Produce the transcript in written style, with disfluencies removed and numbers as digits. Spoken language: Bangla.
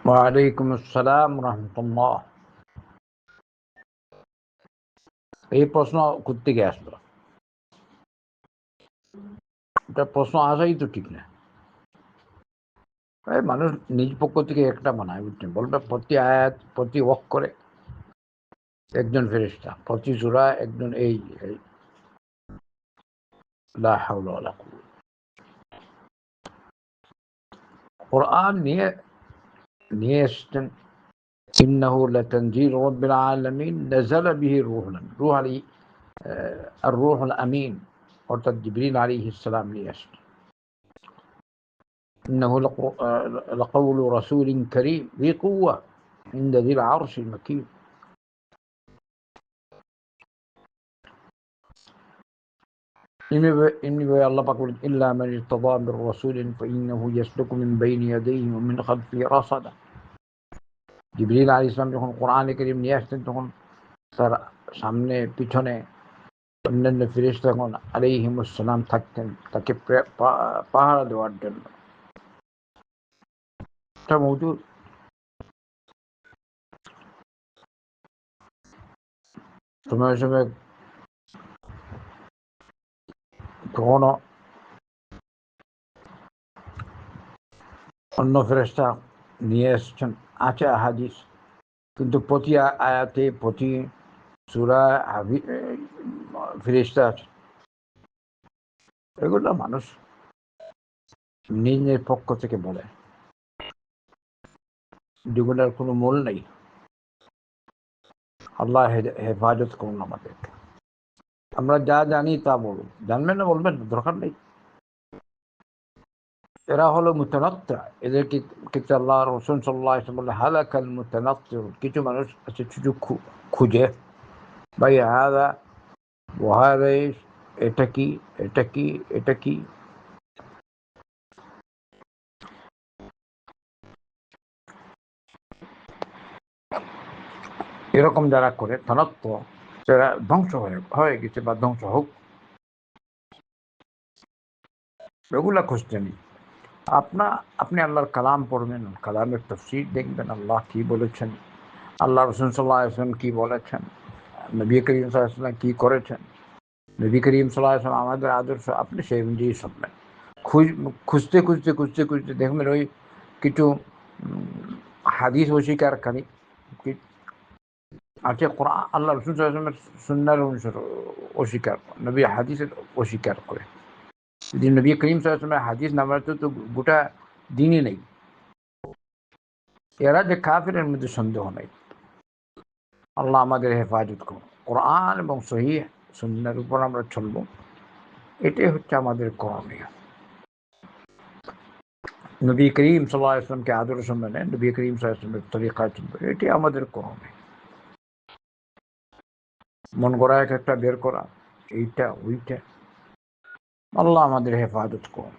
ওয়ালাইকুম আসসালাম রহমতুল্লাহ। এই প্রশ্ন কোত্থেকে আসলো? এটা প্রশ্ন আসাই তো ঠিক না। মানুষ নিজ পক্ষ থেকে একটা বানায়, বুঝছেন? বলবে প্রতি আয়াত প্রতি অক্ষরে একজন ফেরেশতা, প্রতি সূরা একজন। এই লা হাওলা ওয়ালা কুওয়াতা। কোরআন নিয়ে এসছেন ইন্নাহু লাতানজিলু রাব্বিল আলামিন নাযালা বিহি রূহুল আমিন। আর রূহুল আমিন অর্থাৎ জিবরিল আলাইহিস সালাম নিয়ে আসছেন। إنه لقول رسول كريم ذي قوة عند ذي العرش المكين। إني الله بقول إلا من ارتضى من رسول فإنه يسلك من بين يديه ومن خلفه رصدا। জিবরিল আলাইহিস সালাম যখন কোরআনে কারীম নিয়ে আসতেন, তখন তার সামনে পিছনে অন্যান্য ফেরেশতাগণ আলাইহিমুস সালাম থাকতেন তাকে পাহারা দেওয়ার জন্য। এটা মওজুদ। সময় সময় কখনো অন্য ফেরেশতা নিয়ে এসছেন, আছে হাদিস। কিন্তু প্রতি আয়াতে প্রতি সূরা ফেরেশতা আছে। এগুলো মানুষ নিজের পক্ষ থেকে বলে, যেগুলোর কোনো মূল নেই। আল্লাহ হেফাজত করুন আমাদেরকে। আমরা যা জানি তা বলুন, জানবেন না বলবেন না, দরকার নেই। এরা হলো মুতানাত্তিআ। এদেরকে কিন্তু আল্লাহ রাসূল সাল্লাল্লাহু আলাইহি ওয়াসাল্লাম বলে হালাকাল মুতানাত্তির। কিছু মানুষ আছে শুধু খুঁজে, ভাই হাদা ওয়াহাদা, এটা কি, এটা কি, এটা কি। এরকম যারা করে তনত্ব, যারা ধ্বংস হয়ে গেছে বা ধ্বংস হোক, এগুলা খুঁজতে নেই। আপনি আল্লাহর কালাম পড়বেন, কালামের তাফসীর দেখবেন, আল্লাহ কি বলেছেন, আল্লাহ রাসূল সাল্লাল্লাহু আলাইহি ওয়াসাল্লাম কি বলেছেন, নবী করিম সাল্লাল্লাহু আলাইহি ওয়াসাল্লাম কি করেছেন, নবী করিম সাল্লাল্লাহু আলাইহি ওয়াসাল্লাম আমাদের আদর্শ, আপনি সেই অনুযায়ী শুনবেন। খুঁজতে খুঁজতে খুঁজতে খুঁজতে দেখবেন ওই কিছু হাদিস অস্বীকারী আছে, কোরআন আল্লাহ রাসূল সাল্লাল্লাহু আলাইহি ওয়াসাল্লামের সুন্নাহর অস্বীকার, নবী হাদিসের অস্বীকার করে। যদি নবী করিম সাল্লাল্লাহু আলাইহি ওয়াসাল্লামের হাদিস না মানে তো গোটা দিনই নেই। এরা যে কাফিরের মধ্যে সন্দেহ নেই। আল্লাহ আমাদের হেফাজত করুন। কোরআন এবং সহিহ সুন্নাহর উপর আমরা চলব, এটাই হচ্ছে আমাদের করণীয়। নবী করিম সাল্লাল্লাহু আলাইহি ওয়াসাল্লামকে আদর্শ মেনে নবী করিম সাল্লাল্লাহু আলাইহি ওয়াসাল্লামের তরিকায় চলবে, এটাই আমাদের করণীয়। মন গড়া একটা বের করা, এইটা ওইটা, আল্লাহ আমাদের হেফাজত করুন।